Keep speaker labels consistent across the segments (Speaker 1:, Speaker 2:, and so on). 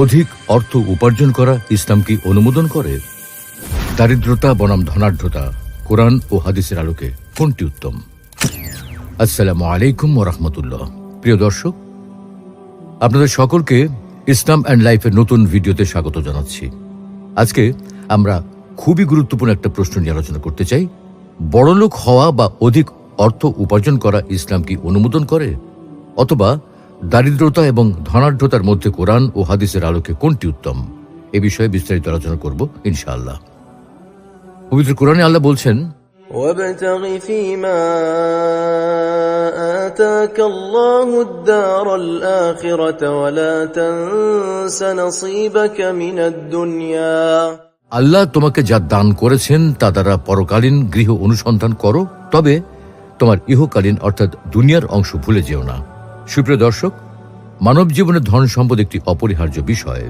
Speaker 1: অধিক অর্থ উপার্জন করা ইসলাম কি অনুমোদন করে? দারিদ্রতা বনাম ধনাঢ্যতা, কোরআন ও হাদিসের আলোকে কোনটি উত্তম? আসসালামু আলাইকুম ওয়া রাহমাতুল্লাহ। প্রিয় দর্শক, আপনাদের সকলকে ইসলাম অ্যান্ড লাইফের নতুন ভিডিওতে স্বাগত জানাচ্ছি। আজকে আমরা খুবই গুরুত্বপূর্ণ একটা প্রশ্ন নিয়ে আলোচনা করতে চাই। বড়লোক হওয়া বা অধিক অর্থ উপার্জন করা ইসলাম কি অনুমোদন করে, অথবা দারিদ্রতা এবং ধনাঢ্যতার মধ্যে কোরআন ও হাদিসের আলোকে কোনটি উত্তম? এ বিষয়ে বিস্তারিত আলোচনা করব ইনশাআল্লাহ। পবিত্র কোরআনে আল্লাহ বলছেন,
Speaker 2: وابتغ فيما آتاك الله الدار الآخرة ولا تنس نصيبك من الدنيا।
Speaker 1: আল্লাহ তোমাকে যা দান করেছেন তা দ্বারা পরকালীন গৃহ অনুসন্ধান করো, তবে তোমার ইহকালীন অর্থাৎ দুনিয়ার অংশ ভুলে যেও না। সুপ্রিয় দর্শক, মানব জীবনে ধন সম্পদ একটি অপরিহার্য বিষয়।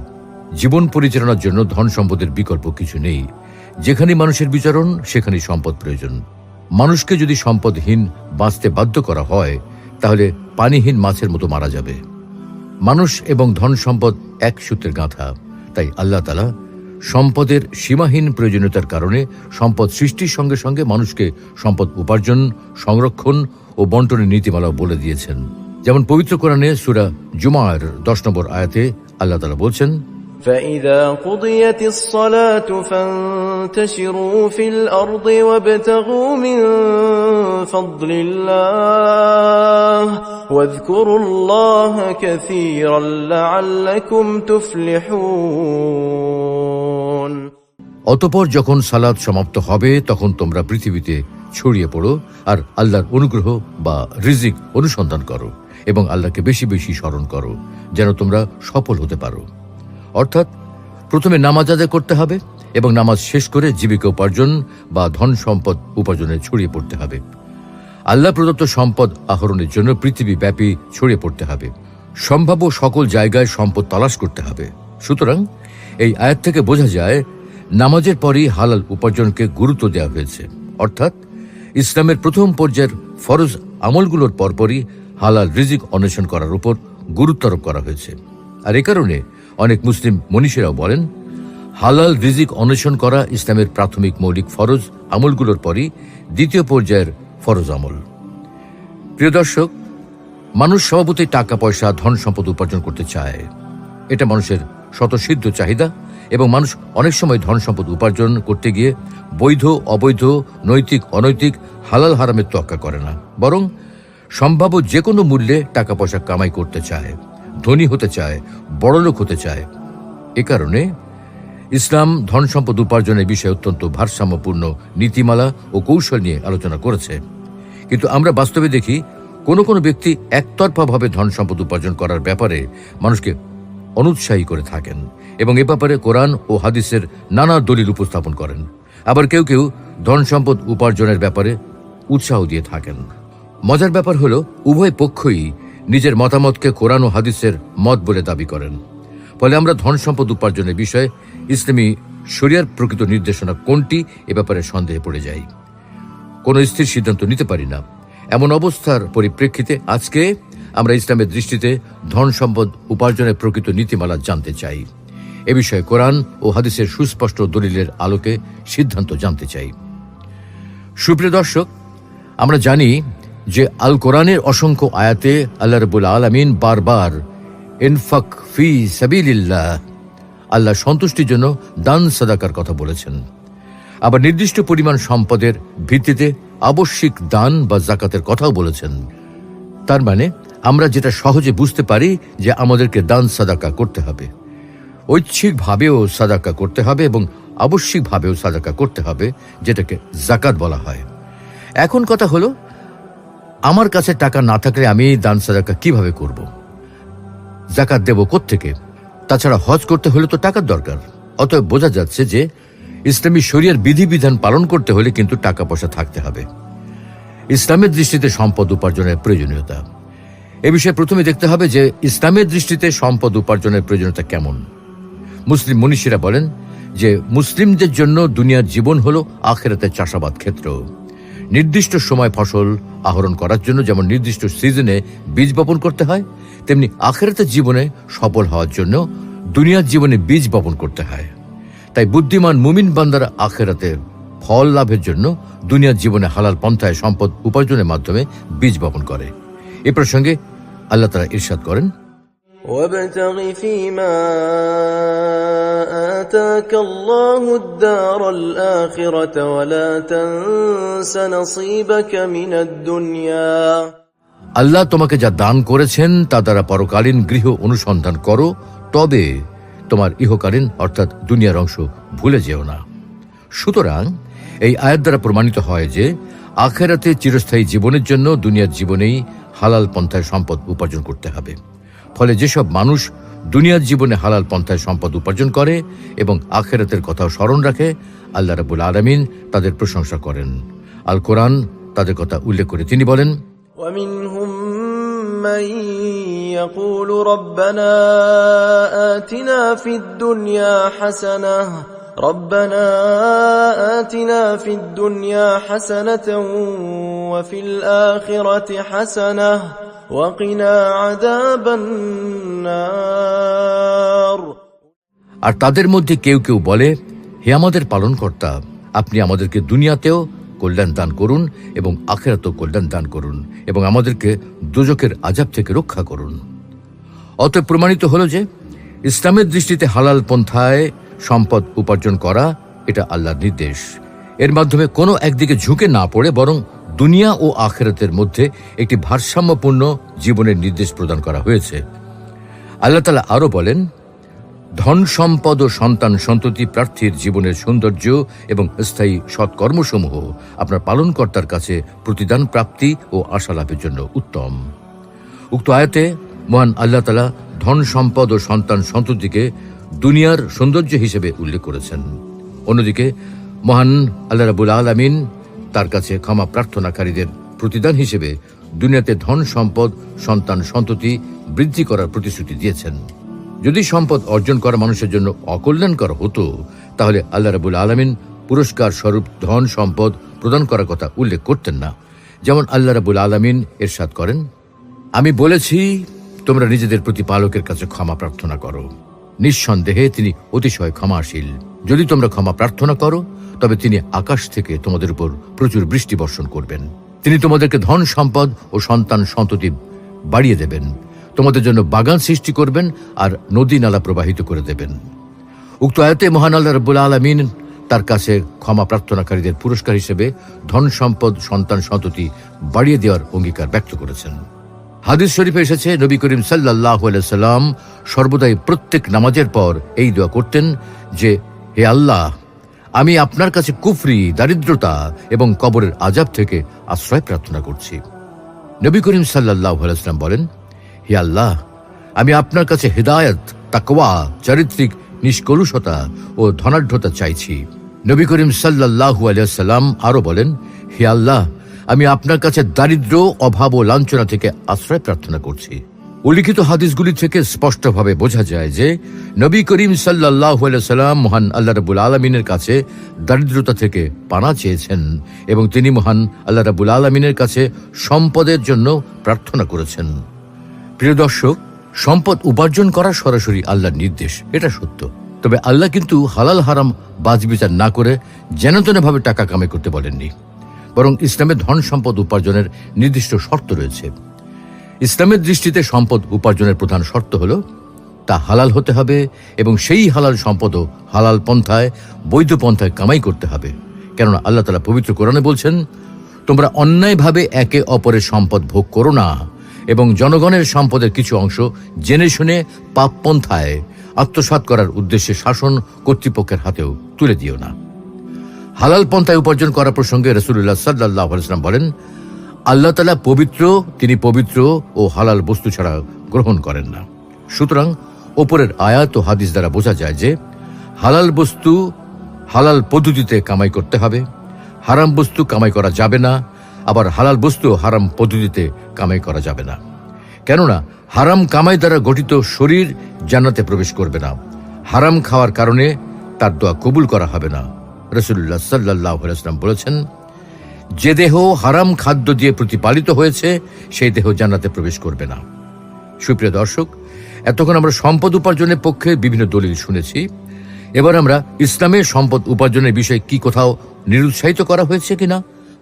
Speaker 1: জীবন পরিচালনার জন্য ধন সম্পদের বিকল্প কিছু নেই। যেখানে মানুষের বিচরণ সেখানেই সম্পদ প্রয়োজন। মানুষকে যদি সম্পদহীন বাঁচতে বাধ্য করা হয়, তাহলে পানিহীন মাছের মতো মারা যাবে। মানুষ এবং ধন সম্পদ এক সূত্রের গাঁথা। তাই আল্লাহ তাআলা সম্পদের সীমাহীন প্রয়োজনীয়তার কারণে সম্পদ সৃষ্টির সঙ্গে সঙ্গে মানুষকে সম্পদ উপার্জন, সংরক্ষণ ও বন্টনের নীতিমালাও বলে দিয়েছেন। যেমন পবিত্র কোরআনে সূরা জুমার 10 নম্বর আয়াতে আল্লাহ তাআলা বলছেন,
Speaker 2: فإذا قضيت الصلاة فانتشروا في الأرض وابتغوا من فضل الله واذكروا الله كثيرا لعلكم تفلحون।
Speaker 1: অতঃপর যখন সালাত সমাপ্ত হবে তখন তোমরা পৃথিবীতে ছড়িয়ে পড়ো আর আল্লাহর অনুগ্রহ বা রিজিক অনুসন্ধান করো এবং আল্লাহকে বেশি বেশি স্মরণ করো, যেন তোমরা সফল হতে পারো। অর্থাৎ প্রথমে নামাজ আদায় করতে হবে এবং নামাজ শেষ করে জীবিকা উপার্জন বা ধন সম্পদ উপার্জনে ছড়িয়ে পড়তে হবে। আল্লাহ প্রদত্ত সম্পদ আহরণের জন্য পৃথিবী ব্যাপী ছড়িয়ে পড়তে হবে। সম্ভাব্য সকল জায়গায় সম্পদ তালাশ করতে হবে। সুতরাং এই আয়াত থেকে বোঝা যায়, নামাজের পরই হালাল উপার্জনকে গুরুত্ব দেওয়া হয়েছে। অর্থাৎ ইসলামের প্রথম পর্যায়ের ফরজ আমলগুলোর পরপরই হালাল রিজিক অন্বেষণ করার উপর গুরুত্ব আরোপ করা হয়েছে। আর এ কারণে অনেক মুসলিম মনীষীরাও বলেন, হালাল রিজিক অন্বেষণ করা ইসলামের প্রাথমিক মৌলিক ফরজ আমলগুলোর পরই দ্বিতীয় পর্যায়ের ফরজ আমল। প্রিয় দর্শক, মানুষ স্বভাবতই টাকা পয়সা ধন সম্পদ উপার্জন করতে চায়। এটা মানুষের স্বতঃসিদ্ধ চাহিদা এবং মানুষ অনেক সময় ধন সম্পদ উপার্জন করতে গিয়ে বৈধ অবৈধ, নৈতিক অনৈতিক, হালাল হারামের তোয়াক্কা করে না, বরং সম্ভাব্য যে কোনো মূল্যে টাকা পয়সা কামাই করতে চায়, ধনী হতে চায়, বড়লোক হতে চায়। এ কারণে ইসলাম ধন সম্পদ উপার্জনের বিষয়ে অত্যন্ত ভারসাম্যপূর্ণ নীতিমালা ও কৌশল নিয়ে আলোচনা করেছে। কিন্তু আমরা বাস্তবে দেখি, কোনো কোনো ব্যক্তি একতরফাভাবে ধন সম্পদ উপার্জন করার ব্যাপারে মানুষকে অনুৎসাহী করে থাকেন এবং এ ব্যাপারে কোরআন ও হাদিসের নানা দলিল উপস্থাপন করেন। আবার কেউ কেউ ধন সম্পদ উপার্জনের ব্যাপারে উৎসাহ দিয়ে থাকেন। মজার ব্যাপার হলো, উভয় পক্ষই নিজের মতামতকে কোরআন ও হাদিসের মত বলে দাবি করেন। ফলে আমরা ধন সম্পদ উপার্জনের বিষয়ে ইসলামী শরিয়ার প্রকৃত নির্দেশনা কোনটি এ ব্যাপারে সন্দেহে পড়ে যাই। কোনো স্থির সিদ্ধান্ত নিতে পারি না। এমন অবস্থার পরিপ্রেক্ষিতে আজকে আমরা ইসলামের দৃষ্টিতে ধন সম্পদ উপার্জনের প্রকৃত নীতিমালা জানতে চাই। এ বিষয়ে কোরআন ও হাদিসের সুস্পষ্ট দলিলের আলোকে সিদ্ধান্ত জানতে চাই। সুপ্রিয় দর্শক, আমরা জানি যে আল কোরআনের অসংখ্য আয়াতে আল্লাহ রাব্বুল আলামিন বারবার ইনফাক ফি সাবিলিল্লাহ, আল্লাহ সন্তুষ্টির জন্য দান সাদাকার কথা বলেছেন। আবার নির্দিষ্ট পরিমাণ সম্পদের ভিত্তিতে আবশ্যিক দান বা যাকাতের কথাও বলেছেন। তার মানে আমরা যেটা সহজে বুঝতে পারি যে আমাদেরকে দান সাদাকা করতে হবে, ঐচ্ছিকভাবেও সাদাকা করতে হবে এবং আবশ্যিকভাবেও সাদাকা করতে হবে, যেটাকে যাকাত বলা হয়। এখন কথা হলো, আমার কাছে টাকা না থাকলে আমি দান সাদাকা কিভাবে করব? যাকাত দেব কোত্থেকে? তাছাড়া হজ করতে হলে তো টাকার দরকার। অতএব বোঝা যাচ্ছে যে ইসলামী শরিয়ার বিধিবিধান পালন করতে হলে কিন্তু টাকা পয়সা থাকতে হবে। ইসলামের দৃষ্টিতে সম্পদ উপার্জনের প্রয়োজনীয়তা, এ বিষয়ে প্রথমে দেখতে হবে যে ইসলামের দৃষ্টিতে সম্পদ উপার্জনের প্রয়োজনীয়তা কেমন। মুসলিম মনীষীরা বলেন যে মুসলিমদের জন্য দুনিয়ার জীবন হলো আখিরাতের চাষাবাদ ক্ষেত্র। নির্দিষ্ট সময় ফসল আহরণ করার জন্য যেমন নির্দিষ্ট সিজনে বীজ বপন করতে হয়, তেমনি আখিরাতের জীবনে সফল হওয়ার জন্য দুনিয়ার জীবনে বীজ বপন করতে হয়। তাই বুদ্ধিমান মুমিন বান্দারা আখিরাতের ফল লাভের জন্য দুনিয়ার জীবনে হালাল পন্থায় সম্পদ উপার্জনের মাধ্যমে বীজ বপন করে। এ প্রসঙ্গে আল্লাহ তাআলা ইরশাদ করেন,
Speaker 2: وابتغ فيما آتاك الله الدار الآخرة ولا تنس نصيبك من الدنيا।
Speaker 1: আল্লাহ তোমাকে যা দান করেছেন তা দ্বারা পরকালীন গৃহ অনুসন্ধান করো, তবে তোমার ইহকালীন অর্থাৎ দুনিয়ার অংশ ভুলে যেও না। সুতরাং এই আয়াত দ্বারা প্রমাণিত হয় যে আখিরাতে চিরস্থায়ী জীবনের জন্য দুনিয়ার জীবনেই হালাল পন্থায় সম্পদ উপার্জন করতে হবে। ফলে যেসব মানুষ দুনিয়ার জীবনে হালাল পন্থায় সম্পদ উপার্জন করে এবং আখিরাতের কথাও স্মরণ রাখে, আল্লাহ রাব্বুল আলামিন তাদের প্রশংসা করেন। আল কোরআন তাদের কথা উল্লেখ করে তিনি বলেন,
Speaker 2: ومنهم من يقول ربنا آتنا في الدنيا حسنة وفي الآخرة حسنة وقنا عذاب النار।
Speaker 1: আর তাদের মধ্যে কেউ কেউ বলে, হে আমাদের পালনকর্তা, আপনি আমাদেরকে দুনিয়াতেও কল্যাণ দান করুন এবং আখিরাতেও কল্যাণ দান করুন এবং আমাদেরকে দোজখের আযাব থেকে রক্ষা করুন। অতএব প্রমাণিত হলো যে ইসলামের দৃষ্টিতে হালাল পন্থায় সম্পদ উপার্জন করা এটা আল্লাহর নির্দেশ। এর মাধ্যমে কোনো একদিকে ঝুঁকে না পড়ে বরং দুনিয়া ও আখিরাতের মধ্যে একটি ভারসাম্যপূর্ণ জীবনের নির্দেশ প্রদান করা হয়েছে। আল্লাহ তাআলা আরো বলেন, ধন সম্পদ ও সন্তান সন্ততি প্রার্থীর জীবনের সৌন্দর্য এবং স্থায়ী সৎকর্মসমূহ আপনার পালনকর্তার কাছে প্রতিদান প্রাপ্তি ও আশা লাভের জন্য উত্তম। উক্ত আয়াতে মহান আল্লাহ তাআলা ধন সম্পদ ও সন্তান সন্ততিকে দুনিয়ার সৌন্দর্য হিসেবে উল্লেখ করেছেন। অন্যদিকে মহান আল্লাহ রাব্বুল আলামিন তার কাছে ক্ষমা প্রার্থনাকারীদের প্রতিদান হিসেবে দুনিয়াতে ধন সম্পদ সন্তান সন্ততি বৃদ্ধি করার প্রতিশ্রুতি দিয়েছেন। যদি সম্পদ অর্জন করা মানুষের জন্য অকল্যাণকর হতো, তাহলে আল্লাহ রাব্বুল আলামিন পুরস্কার স্বরূপ ধন সম্পদ প্রদান করার কথা উল্লেখ করতেন না। যেমন আল্লাহ রাব্বুল আলামিন ইরশাদ করেন, আমি বলেছি তোমরা নিজেদের প্রতিপালকের কাছে ক্ষমা প্রার্থনা করো, নিঃসন্দেহে তিনি অতিশয় ক্ষমাশীল। যদি তোমরা ক্ষমা প্রার্থনা করো তবে তিনি আকাশ থেকে তোমাদের উপর প্রচুর বৃষ্টি বর্ষণ করবেন। তিনি তোমাদেরকে ধন সম্পদ ও সন্তান সন্ততি বাড়িয়ে দেবেন, তোমাদের জন্য বাগান সৃষ্টি করবেন আর নদী নালা প্রবাহিত করে দেবেন। উক্ত আয়াতে মহান আল্লাহ রাব্বুল আলামিন তার কাছে ক্ষমা প্রার্থনাকারীদের পুরস্কার হিসেবে ধন সম্পদ সন্তান সন্ততি বাড়িয়ে দেওয়ার অঙ্গীকার ব্যক্ত করেছেন। হাদিস শরীফে এসেছে, নবী করিম সাল্লাল্লাহু আলাইহি সাল্লাম সর্বদাই প্রত্যেক নামাজের পর এই দোয়া করতেন যে, হে আল্লাহ, আমি আপনার কাছে কুফরি, দারিদ্রতা এবং কবরের আযাব থেকে আশ্রয় প্রার্থনা করছি। নবী করিম সাল্লাল্লাহু আলাইহি সাল্লাম বলেন, হে আল্লাহ, আমি আপনার কাছে হিদায়াত, তাকওয়া, চারিত্রিক নিষ্কলুষতা ও ধনাঢ্যতা চাইছি। নবী করিম সাল্লাল্লাহু আলাইহি সাল্লাম আরো বলেন, হে আল্লাহ, আমি আপনার কাছে দারিদ্র্য, অভাব ও লাঞ্ছনা থেকে আশ্রয় প্রার্থনা করছি। উল্লিখিত হাদিসগুলি থেকে স্পষ্টভাবে বোঝা যায় যে নবী করিম সাল্লাল্লাহু আলাইহি সাল্লাম মহান আল্লাহ রাব্বুল আলামিনের কাছে দারিদ্রতা থেকে পানা চেয়েছেন এবং তিনি মহান আল্লাহ রাব্বুল আলামিনের কাছে সম্পদের জন্য প্রার্থনা করেছেন। প্রিয় দর্শক, সম্পদ উপার্জন করা সরাসরি আল্লাহর নির্দেশ, এটা সত্য। তবে আল্লাহ কিন্তু হালাল হারাম বাছবিচার না করে যেনতেনভাবে টাকা কামাই করতে বলেননি, বরং ইসলামে ধন সম্পদ উপার্জনের নির্দিষ্ট শর্ত রয়েছে। ইসলামের দৃষ্টিতে সম্পদ উপার্জনের প্রধান শর্ত হলো তা হালাল হতে হবে এবং সেই হালাল সম্পদও হালাল পন্থায়, বৈধ পন্থায় কামাই করতে হবে। কেননা আল্লাহ তাআলা পবিত্র কোরআনে বলছেন, তোমরা অন্যায়ভাবে একে অপরের সম্পদ ভোগ করো না এবং জনগণের সম্পদের কিছু অংশ জেনে শুনে পাপ পন্থায় আত্মসাৎ করার উদ্দেশ্যে শাসন কর্তৃপক্ষের হাতেও তুলে দিও না। হালাল পন্থায় উপার্জন করা প্রসঙ্গে রাসূলুল্লাহ সাল্লাল্লাহু আলাইহি ওয়াসাল্লাম বলেন, আল্লাহ তাআলা পবিত্র, তিনি পবিত্র ও হালাল বস্তু ছাড়া গ্রহণ করেন না। সুতরাং ওপরের আয়াত ও হাদিস দ্বারা বোঝা যায় যে হালাল বস্তু হালাল পদ্ধতিতে কামাই করতে হবে, হারাম বস্তু কামাই করা যাবে না, আবার হালাল বস্তু হারাম পদ্ধতিতে কামাই করা যাবে না। কেননা হারাম কামাই দ্বারা গঠিত শরীর জান্নাতে প্রবেশ করবে না, হারাম খাওয়ার কারণে তার দোয়া কবুল করা হবে না। রাসূলুল্লাহ সাল্লাল্লাহু আলাইহি ওয়াসাল্লাম বলেছেন, যে দেহ হারাম খাদ্য দিয়ে প্রতিপালিত হয়েছে সেই দেহ জান্নাতে প্রবেশ করবে না। সুপ্রিয় দর্শক, এতক্ষণ আমরা সম্পদ উপার্জনের পক্ষে বিভিন্ন দলিল শুনেছি। এবার আমরা ইসলামে সম্পদ উপার্জনের বিষয়ে কি কোথাও নিরুৎসাহিত করা হয়েছে কিনা,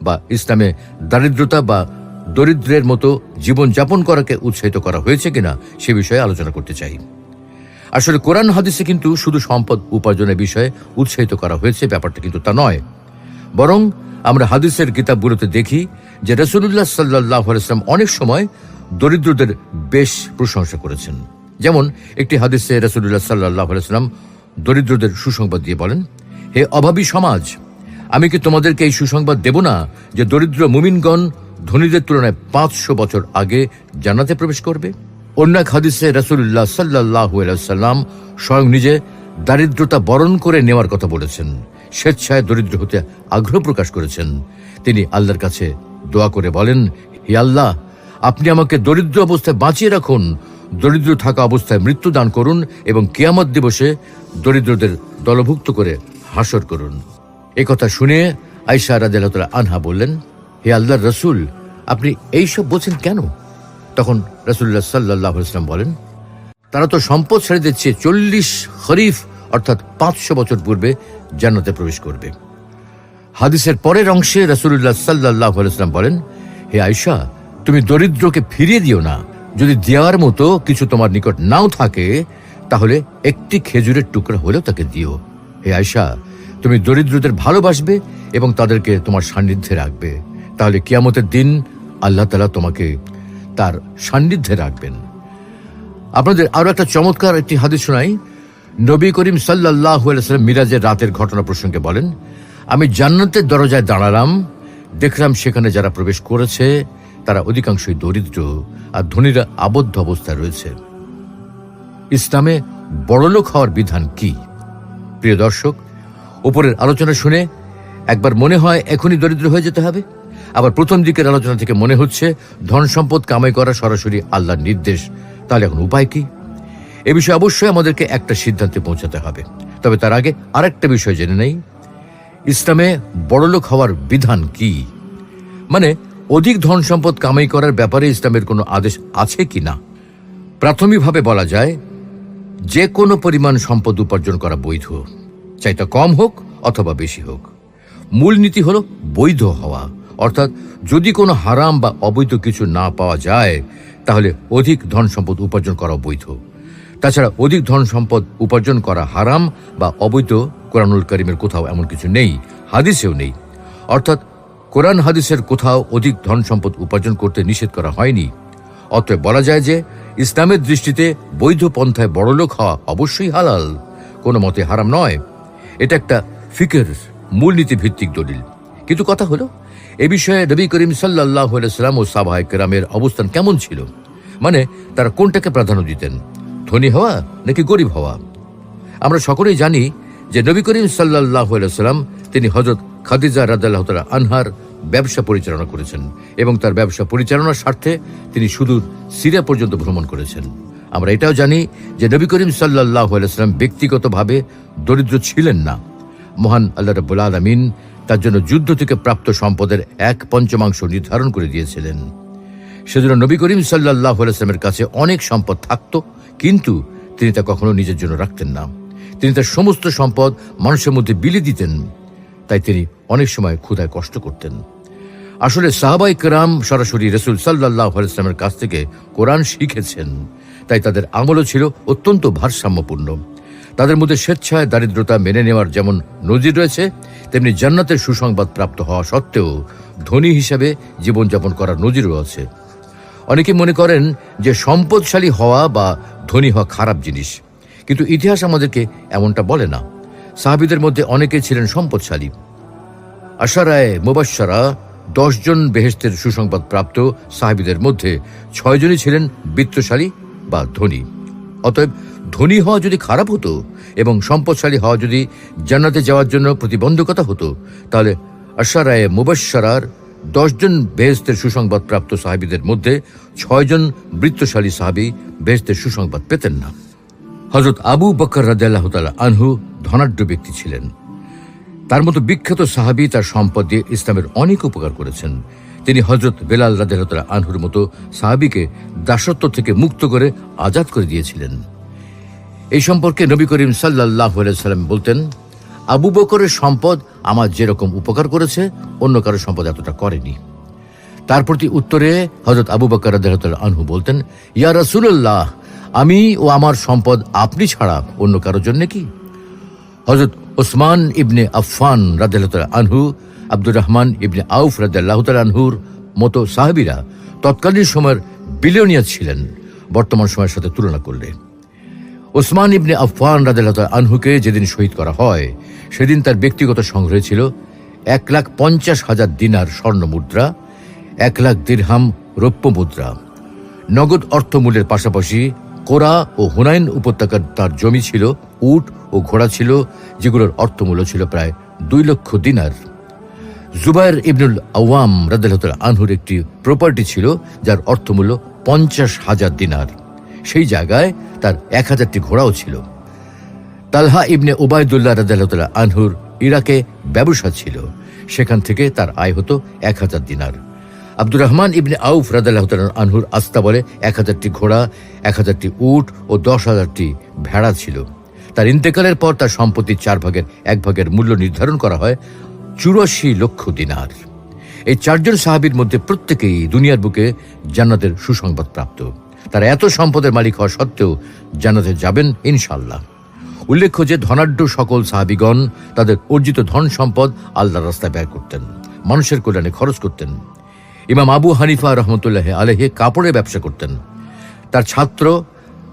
Speaker 1: বা ইসলামে দারিদ্রতা বা দরিদ্রের মতো জীবনযাপন করাকে উৎসাহিত করা হয়েছে কিনা সে বিষয়ে আলোচনা করতে চাই। আসলে কোরআন হাদিসে কিন্তু শুধু সম্পদ উপার্জনের বিষয়ে উৎসাহিত করা হয়েছে, ব্যাপারটা কিন্তু তা নয়। বরং আমরা হাদিসের কিতাবগুলোতে দেখি যে রাসূলুল্লাহ সাল্লাল্লাহু আলাইহি ওয়াসাল্লাম অনেক সময় দরিদ্রদের বেশ প্রশংসা করেছেন। যেমন একটি হাদিসে রাসূলুল্লাহ সাল্লাল্লাহু আলাইহি ওয়াসাল্লাম দরিদ্রদের সুসংবাদ দিয়ে বলেন, হে অভাবী সমাজ, আমি কি তোমাদেরকে এই সুসংবাদ দেব না যে দরিদ্র মুমিনগণ ধনীদের তুলনায় 500 বছর আগে জান্নাতে প্রবেশ করবে। অন্য এক হাদিসে রাসূলুল্লাহ সাল্লাল্লাহু আলাইহি ওয়াসাল্লাম স্বয়ং নিজে দারিদ্রতা বরণ করে নেওয়ার কথা বলেছেন, স্বেচ্ছায় দরিদ্র হতে আগ্রহ প্রকাশ করেছেন। তিনি আল্লাহর কাছে দোয়া করে বলেন, হে আল্লাহ, আপনি আমাকে দরিদ্র অবস্থায় বাঁচিয়ে রাখুন, দরিদ্র থাকা অবস্থায় মৃত্যু দান করুন এবং কিয়ামত দিবসে দরিদ্রদের দলভুক্ত করে হাসর করুন। এই কথা শুনে আয়েশা রাদিয়াল্লাহু তাআলা আনহা বললেন, হে আল্লাহর রাসূল, আপনি এইসব বলছেন কেন? তখন রাসূলুল্লাহ সাল্লাল্লাহু আলাইহি ওয়াসাল্লাম বলেন, তারা তো সম্পদ ছেড়ে দিচ্ছে 40 খরিফ অর্থাৎ 500 বছর পূর্বে জান্নাতে প্রবেশ করবে। হাদিসের পরের অংশে রাসূলুল্লাহ সাল্লাল্লাহু আলাইহি ওয়াসাল্লাম বলেন, হে আয়েশা, তুমি দরিদ্রকে ফিরিয়ে দিও না। যদি দেওয়ার মতো কিছু তোমার নিকট নাও থাকে তাহলে একটি খেজুরের টুকরা হলেও তাকে দিও। হে আয়েশা, তুমি দরিদ্রদের ভালোবাসবে এবং তাদেরকে তোমার সান্নিধ্যে রাখবে, তাহলে কিয়ামতের দিন আল্লাহ তাআলা তোমাকে তার সান্নিধ্যে রাখবেন। আপনাদের আরো একটা চমৎকার একটি হাদিস শোনাই। নবী করিম সাল্লাল্লাহু আলাইহি ওয়াসাল্লাম মিরাজের রাতের ঘটনা প্রসঙ্গে বলেন, আমি জান্নাতের দরজায় দাঁড়ালাম, দেখলাম সেখানে যারা প্রবেশ করেছে তারা অধিকাংশই দরিদ্র আর ধনীরা আবদ্ধ অবস্থায় রয়েছে। ইসলামে বড়লোক হওয়ার বিধান কি? প্রিয় দর্শক, উপরের আলোচনা শুনে একবার মনে হয় এখনই দরিদ্র হয়ে যেতে হবে, আবার প্রথম দিকের আলোচনা থেকে মনে হচ্ছে ধন সম্পদ কামাই করা সরাসরি আল্লাহর নির্দেশ। তাহলে এখন উপায় কি? এ বিষয়ে অবশ্যই আমাদেরকে একটা সিদ্ধান্তে পৌঁছাতে হবে। তবে তার আগে আরেকটা বিষয় জেনে নেই, ইসলামে বড়লোক হওয়ার বিধান কি, মানে অধিক ধন সম্পদ কামাই করার ব্যাপারে ইসলামের কোনো আদেশ আছে কি না। প্রাথমিকভাবে বলা যায় যে কোনো পরিমাণ সম্পদ উপার্জন করা বৈধ, চাই তা কম হোক অথবা বেশি হোক। মূল নীতি হলো বৈধ হওয়া, অর্থাৎ যদি কোনো হারাম বা অবৈধ কিছু না পাওয়া যায় তাহলে অধিক ধন সম্পদ উপার্জন করা বৈধ। তাছাড়া অধিক ধন সম্পদ উপার্জন করা হারাম বা অবৈধ কোরআনুল কারীমের কোথাও এমন কিছু নেই, হাদিসেও নেই। অর্থাৎ কোরআন হাদিসের কোথাও অধিক ধন সম্পদ উপার্জন করতে নিষেধ করা হয়নি। অতএব বলা যায় যে ইসলামের দৃষ্টিতে বৈধ পন্থায় বড়লোক হওয়া অবশ্যই হালাল, কোনো মতে হারাম নয়। এটা একটা ফিকহের মূলনীতি ভিত্তিক দলিল। কিন্তু কথা হলো, এ বিষয়ে নবী করিম সাল্লাল্লাহু আলাইহি ওয়াসাল্লাম ও সাহাবায়ে কেরামের অবস্থান কেমন ছিল, মানে তারা কোনটাকে প্রাধান্য দিতেন, ধনী হওয়া নাকি গরিব হওয়া? আমরা সকলেই জানি যে নবী করিম সাল্লাল্লাহু আলাইহি ওয়াসাল্লাম তিনি হযরত খাদিজা রাদিয়াল্লাহু তাআলা আনহার ব্যবসা পরিচালনা করেছেন এবং তার ব্যবসা পরিচালনার স্বার্থে তিনি সুদূর সিরিয়া পর্যন্ত ভ্রমণ করেছেন। আমরা এটাও জানি যে নবী করিম সাল্লাল্লাহু আলাইহি ওয়াসাল্লাম ব্যক্তিগতভাবে দরিদ্র ছিলেন না। মহান আল্লাহ রাব্বুল আলামিন তার জন্য যুদ্ধ থেকে প্রাপ্ত সম্পদের 1/5 নির্ধারণ করে দিয়েছিলেন। সেজন্য নবী করিম সাল্লাল্লাহু আলাইহি ওয়াসাল্লামের কাছে অনেক সম্পদ থাকত, কিন্তু তিনি তা কখনো নিজের জন্য রাখতেন না। তিনি তার সমস্ত সম্পদ মানুষের মধ্যে বিলিয়ে দিতেন। তাই তিনি অনেক সময় ক্ষুধায় কষ্ট করতেন। আসলে সাহাবায়ে কেরাম সরাসরি রাসূল সাল্লাল্লাহু আলাইহি ওয়াসাল্লামের কাছ থেকে কোরআন শিখেছেন, তাই তাদের আমলও ছিল অত্যন্ত ভারসাম্যপূর্ণ। তাদের মধ্যে স্বেচ্ছায় দারিদ্রতা মেনে নেওয়ার যেমন নজির রয়েছে, তেমনি জান্নাতের সুসংবাদ প্রাপ্ত হওয়া সত্ত্বেও ধনী হিসাবে জীবনযাপন করার নজিরও আছে। অনেকে মনে করেন যে সম্পদশালী হওয়া বা ধনী হওয়া খারাপ জিনিস, কিন্তু ইতিহাস আমাদেরকে এমনটা বলে না। সাহাবীদের মধ্যে অনেকে ছিলেন সম্পদশালী। আশারায়ে মুবাশশারা 10 জন বেহেশতের সুসংবাদ প্রাপ্ত সাহাবীদের মধ্যে 6 জনই ছিলেন বিত্তশালী বা ধনী। অতএব ধনী হওয়া যদি খারাপ হতো এবং সম্পদশালী হওয়া যদি জান্নাতে যাওয়ার জন্য প্রতিবন্ধকতা হতো, তাহলে আশারায়ে মুবাশশারার 10 জন বেহেশতের সুসংবাদ প্রাপ্ত সাহাবীদের মধ্যে 6 জন বিত্তশালী সাহাবী বেহেশতের সুসংবাদ পেতেন না। হযরত আবু বকর রাদিয়াল্লাহু তাআলা আনহু ধনাঢ্য ব্যক্তি ছিলেন। তার মতো বিখ্যাত সাহাবী তার সম্পদ দিয়ে ইসলামের অনেক উপকার করেছেন। তিনি হযরত বেলাল রাদিয়াল্লাহু তাআলা আনহুর মতো সাহাবীকে দাসত্ব থেকে মুক্ত করে আজাদ করে দিয়েছিলেন। এই সম্পর্কে নবী করিম সাল্লাল্লাহু আলাইহি ওয়াসাল্লাম বলতেন, আবু বকরের সম্পদ আমার যেরকম উপকার করেছে অন্য কারো সম্পদ এতটা করেনি। তার প্রতি উত্তরে হযরত আবু বকর রাদিয়াল্লাহু তাআলা আনহু বলতেন, ইয়া রাসূলুল্লাহ, আমি ও আমার সম্পদ আপনি ছাড়া অন্য কারোর জন্য কি? হযরত ওসমান ইবনে আফফান রাদিয়াল্লাহু তাআলা আনহু, আব্দুর রহমান ইবনে আউফ রাদিয়াল্লাহু তাআলা আনহুর মতো সাহাবীরা তৎকালীন সময়ের বিলিয়নিয়ার ছিলেন বর্তমান সময়ের সাথে তুলনা করলে। ওসমান ইবনে আফফান রাদিয়াল্লাহু তাআলা আনহুকে যেদিন শহীদ করা হয় সেদিন তার ব্যক্তিগত সংগ্রহে ছিল 1,50,000 দিনার স্বর্ণ মুদ্রা, 1,00,000 দিরহাম রৌপ্য মুদ্রা। নগদ অর্থমূল্যের পাশাপাশি কোরা ও হুনাইন উপত্যকার তার জমি ছিল, উট ও ঘোড়া ছিল, যেগুলোর অর্থমূল্য ছিল প্রায় 2 লক্ষ দিনার। জুবায়ের ইবনুল আওয়াম রাদিয়াল্লাহু তাআলা আনহুর একটি প্রপার্টি ছিল যার অর্থমূল্য 50,000 দিনার। সেই জায়গায় তার 1000টি ঘোড়াও ছিল। তালহা ইবনে উবাইদুল্লাহ রাদিয়াল্লাহু তাআলা আনহুর ইরাকে ব্যবসা ছিল, সেখান থেকে তার আয় হতো 1000 দিনার। আব্দুর রহমান ইবনে আউফ রাদিয়াল্লাহু তাআলা আনহুর আস্তাবলে 1000টি ঘোড়া, 1000টি উট ও 10,000টি ভেড়া ছিল। তার ইন্তেকালের পর তার সম্পত্তির 4 ভাগের 1 ভাগের মূল্য নির্ধারণ করা হয় 84 লক্ষ দিনার। এই 4 জন সাহাবীর মধ্যে প্রত্যেকেই দুনিয়ার বুকে জান্নাতের সুসংবাদ প্রাপ্ত। তারা এত সম্পদের মালিক হওয়া সত্ত্বেও জান্নাতে যাবেন ইনশাআল্লাহ। উল্লেখ্য যে ধনাঢ্য সকল সাহাবীগণ তাদের অর্জিত ধন সম্পদ আল্লাহর রাস্তায় ব্যয় করতেন, মানুষের কল্যাণে খরচ করতেন। ইমাম আবু হানিফা রহমতুল্লাহ আলাইহি কাপড়ের ব্যবসা করতেন। তার ছাত্র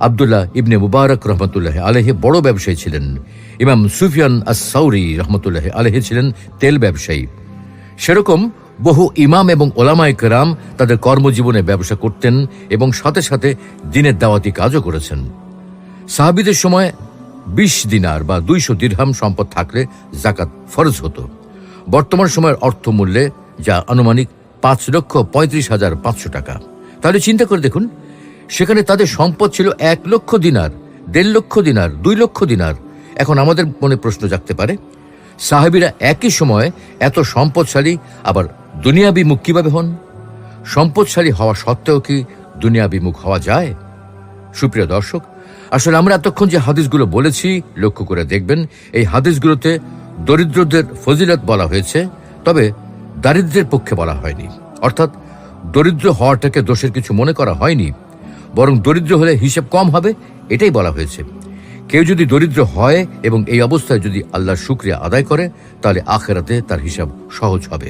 Speaker 1: আব্দুল্লাহ ইবনে মুবারক রহমতুল্লাহ আলাইহি বড় ব্যবসায়ী ছিলেন। ইমাম সুফিয়ান আস-সাউরি রহমতুল্লাহ আলাইহি ছিলেন তেল ব্যবসায়ী। সেরকম বহু ইমাম এবং ওলামায়ে কেরাম তাদের কর্মজীবনে ব্যবসা করতেন এবং সাথে সাথে দিনের দাওয়াতি কাজও করেছেন। সাহাবীদের সময় 20 দিনার বা 200 দিরহাম সম্পদ থাকলে যাকাত ফরজ হতো। বর্তমান সময়ের অর্থমূল্যে যা আনুমানিক 5,35,500 টাকা। তাহলে চিন্তা করে দেখুন, সেখানে তাদের সম্পদ ছিল 1 লক্ষ দিনার, 1.5 লক্ষ দিনার, 2 লক্ষ দিনার। এখন আমাদের মনে প্রশ্ন জাগতে পারে, সাহাবীরা একই সময়ে এত সম্পদশালী আবার দুনিয়াবিমুখ কিভাবে হন? সম্পদশালী হওয়া সত্ত্বেও কি দুনিয়াবিমুখ হওয়া যায়? সুপ্রিয় দর্শক, আসলে আমরা এতক্ষণ যে হাদিসগুলো বলেছি লক্ষ্য করে দেখবেন, এই হাদিসগুলোতে দরিদ্রদের ফজিলত বলা হয়েছে, তবে দারিদ্র্যের পক্ষে বলা হয়নি। অর্থাৎ দরিদ্র হওয়াটাকে দোষের কিছু মনে করা হয়নি, বরং দরিদ্র হলে হিসাব কম হবে এটাই বলা হয়েছে। কেউ যদি দরিদ্র হয় এবং এই অবস্থায় যদি আল্লাহর শুকরিয়া আদায় করে, তাহলে আখিরাতে তার হিসাব সহজ হবে,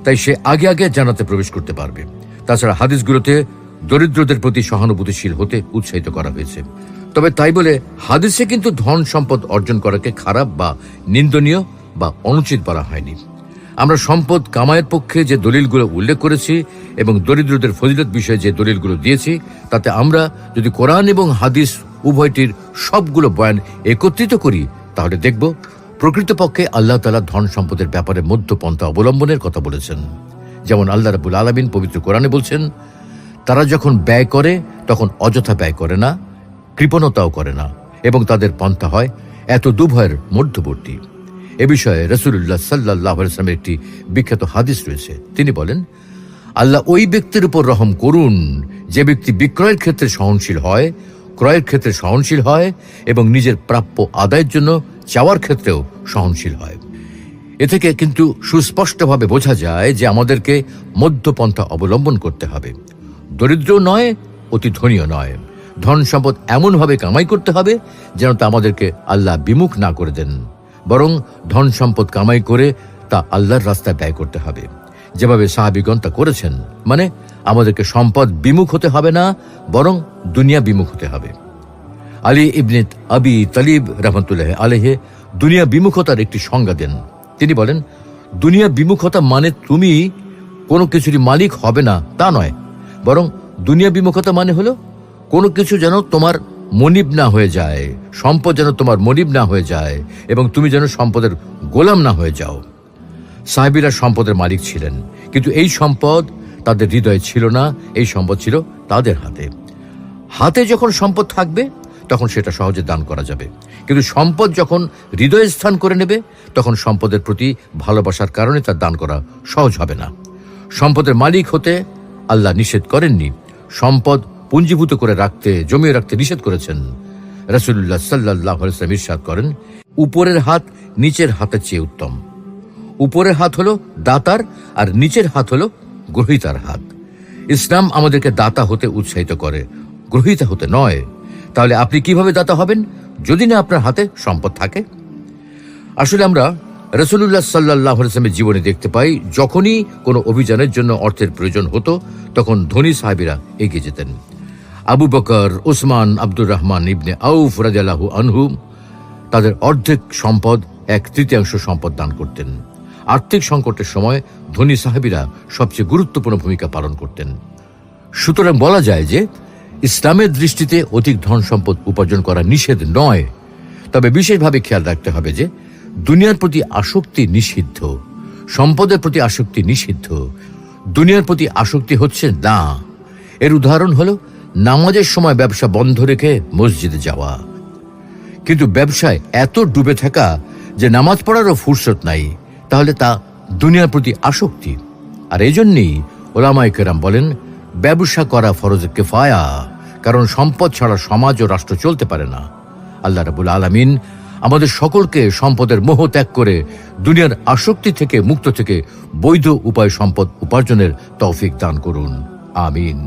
Speaker 1: তাই সে আগে আগে জান্নাতে প্রবেশ করতে পারবে। তাছাড়া হাদিসগুলোতে দরিদ্রদের প্রতি সহানুভূতিশীল হতে উৎসাহিত করা হয়েছে। তবে তাই বলে হাদিসে কিন্তু ধন সম্পদ অর্জন করাকে খারাপ বা নিন্দনীয় বা অনুচিত বলা হয়নি। আমরা সম্পদ কামায়ের পক্ষে যে দলিলগুলো উল্লেখ করেছি এবং দরিদ্রদের ফজিলত বিষয়ে যে দলিলগুলো দিয়েছি, তাতে আমরা যদি কোরআন এবং হাদিস উভয়টির সবগুলো বয়ান একত্রিত করি, তাহলে দেখব প্রকৃতপক্ষে আল্লাহ তাআলা ধন সম্পদের ব্যাপারে মধ্যপন্থা অবলম্বনের কথা বলেছেন। যেমন আল্লাহ রাব্বুল আলামিন পবিত্র কোরআনে বলছেন, তারা যখন ব্যয় করে তখন অযথা ব্যয় করে না, কৃপণতাও করে না, এবং তাদের পন্থা হয় এত দুভয়ের মধ্যবর্তী। এ বিষয়ে রাসূলুল্লাহ সাল্লাল্লাহু আলাইহি ওয়াসাল্লামের একটি বিখ্যাত হাদিস রয়েছে। তিনি বলেন, আল্লাহ ওই ব্যক্তির উপর রহম করুন যে ব্যক্তি বিক্রয়ের ক্ষেত্রে সহনশীল হয়, ক্রয়ের ক্ষেত্রে সহনশীল হয় এবং নিজের প্রাপ্য আদায়ের জন্য চাওয়ার ক্ষেত্রেও সহনশীল হয়। এ থেকে কিন্তু সুস্পষ্টভাবে বোঝা যায় যে আমাদেরকে মধ্যপন্থা অবলম্বন করতে হবে। দরিদ্র নয়, অতি ধনীও নয়। ধন সম্পদ এমনভাবে কামাই করতে হবে যেন তা আমাদেরকে আল্লাহ বিমুখ না করে দেন, বরং ধন সম্পদ কামাই করে তা আল্লাহর রাস্তায় ব্যয় করতে হবে, যেভাবে সাহাবীগণ তা করেছেন। মানে আমাদেরকে সম্পদ বিমুখ হতে হবে না, বরং দুনিয়া বিমুখ হতে হবে। আলী ইবনে আবি তালিব রাহমাতুল্লাহ আলাইহি দুনিয়া বিমুখতার একটি সংজ্ঞা দেন। তিনি বলেন, দুনিয়া বিমুখতা মানে তুমি কোনো কিছুরই মালিক হবে না তা নয়, বরং দুনিয়া বিমুখতা মানে হলো কোনো কিছু যেন তোমার মনিব না হয়ে যায়, সম্পদ যেন তোমার মনিব না হয়ে যায় এবং তুমি যেন সম্পদের গোলাম না হয়ে যাও। সাহাবীরা সম্পদের মালিক ছিলেন, কিন্তু এই সম্পদ তাদের হৃদয়ে ছিল না, এই সম্পদ ছিল তাদের হাতে। হাতে যখন সম্পদ থাকবে তখন সেটা সহজে দান করা যাবে, কিন্তু সম্পদ যখন হৃদয়ে স্থান করে নেবে তখন সম্পদের প্রতি ভালোবাসার কারণে তার দান করা সহজ হবে না। সম্পদের মালিক হতে আল্লাহ নিষেধ করেননি, সম্পদ পুঞ্জীভূত করে রাখতে, জমিয়ে রাখতে নিষেধ করেছেন। রাসূলুল্লাহ সাল্লাল্লাহু আলাইহি ওয়াসাল্লাম ইরশাদ করেন, উপরের হাত নিচের হাতের চেয়ে উত্তম। উপরের হাত হলো দাতার আর নিচের হাত হলো গ্রহীতার হাত। ইসলাম আমাদেরকে দাতা হতে উৎসাহিত করে, গ্রহীতা হতে নয়। তাহলে আপনি কিভাবে দাতা হবেন যদি না আপনার হাতে সম্পদ থাকে? আসলে আমরা রাসূলুল্লাহ সাল্লাল্লাহু আলাইহি ওয়াসাল্লামের জীবনে দেখতে পাই, যখনই কোনো অভিযানের জন্য অর্থের প্রয়োজন হতো তখন ধনী সাহাবীরা এগিয়ে যেতেন। আবু বকর, উসমান, আব্দুর রহমান ইবনে আউফ রাদিয়াল্লাহু আনহু তাদের অর্ধেক সম্পদ, 1/3 সম্পদ দান করতেন। আর্থিক সংকটের সময় ধনী সাহাবীরা সবচেয়ে গুরুত্বপূর্ণ ভূমিকা পালন করতেন। সুতরাং বলা যায় যে ইসলামের দৃষ্টিতে অধিক ধন সম্পদ উপার্জন করা নিষেধ নয়, তবে বিশেষভাবে খেয়াল রাখতে হবে যে দুনিয়ার প্রতি আসক্তি নিষিদ্ধ, সম্পদের প্রতি আসক্তি নিষিদ্ধ। দুনিয়ার প্রতি আসক্তি হচ্ছে না। এর উদাহরণ হলো নামাজের সময় ব্যবসা বন্ধ রেখে মসজিদে যাওয়া, কিন্তু ব্যবসায় এত ডুবে থাকা যে নামাজ পড়ারও ফুরসত নাই, তাহলে তা দুনিয়ার প্রতি আসক্তি। আর এই জন্যই ওলামায়ে কেরাম বলেন, ব্যবসা করা ফরজে কিফায়া, কারণ সম্পদ ছাড়া সমাজ ও রাষ্ট্র চলতে পারে না। আল্লাহ রাব্বুল আলামিন আমাদের সকলকে সম্পদের মোহ ত্যাগ করে দুনিয়ার আসক্তি থেকে মুক্ত থেকে বৈধ উপায় সম্পদ উপার্জনের তৌফিক দান করুন। আমিন।